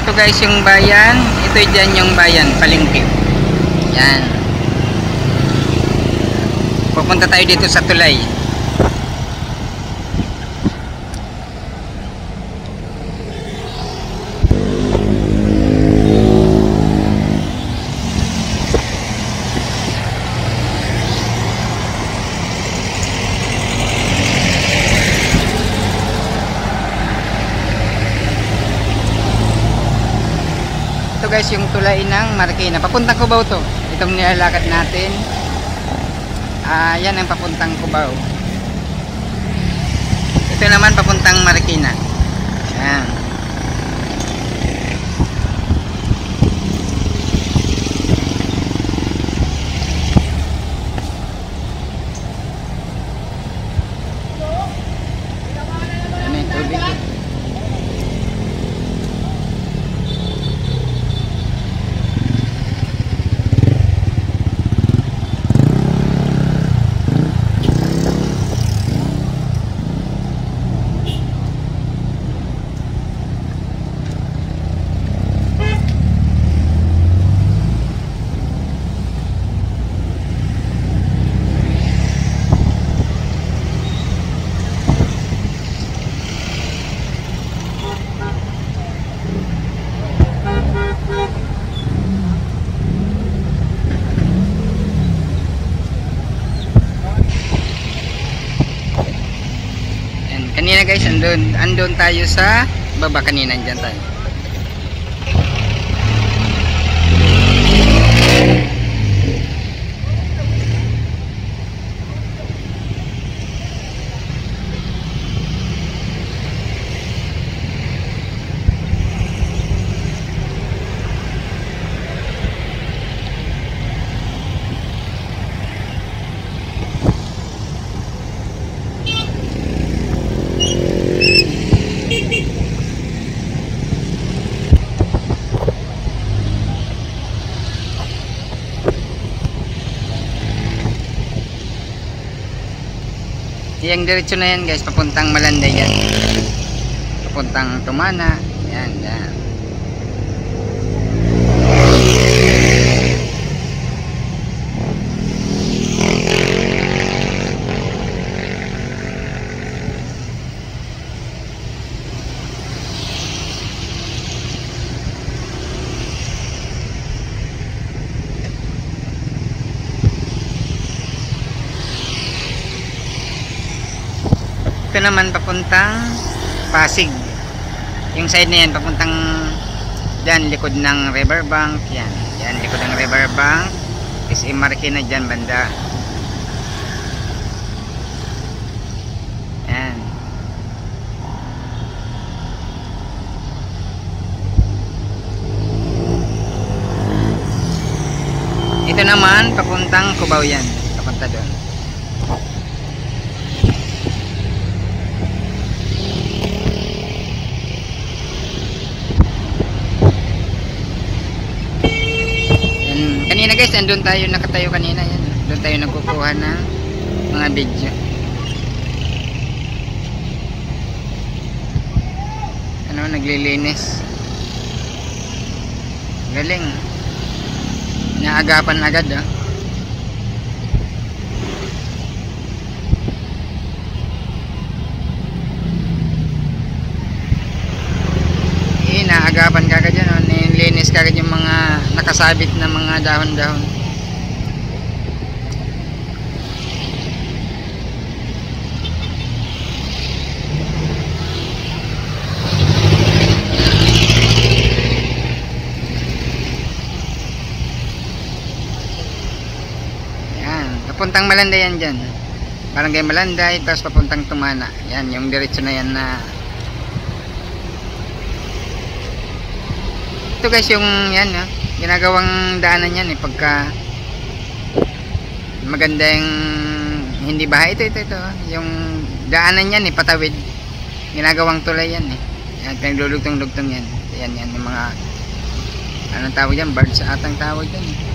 Ito guys yung bayan. Ito dyan yung bayan, Palengke. Yan. Pupunta tayo dito sa tulay. Ito guys yung tulay ng Marikina. Papuntang Cubao to. Itong nilalakad natin. Yan ang papuntang Cubao. Ito naman papuntang Marikina. Yan. Yan yung tubig. Kanina guys, andun tayo sa baba kanina, dyan tayo. Yang diretso na yan guys, papuntang Malanday yan. Papuntang Tumana. Yan, yan. Ito naman papuntang Pasig. Yung side na yan papuntang dyan, likod ng Riverbank. Yan, yan likod ng Riverbank. SM Marikina dyan banda. Yan. Ito naman papuntang Cubao yan. Papunta doon. Kanina guys, nandun tayo nakatayo kanina yan. Doon tayo nagkukuha ng mga video. Ano, naglilinis. Galing. Naagapan agad ah. Naagapan kagad yan oh. Nilinis kagad yung mga nakasabit na mga dahon-dahon. Yan, papuntang Malanday yan dyan. Barangay Malanday, tapos papuntang Tumana. Yan, yung diretso na yan na. Ito guys yung yan ginagawang daanan yan pagka maganda yung hindi bahay. Ito yung daanan yan patawid, ginagawang tulay yan yan, pinaglulugtong-lugtong yan. Yan yung mga anong tawag yan, birds atang tawag yan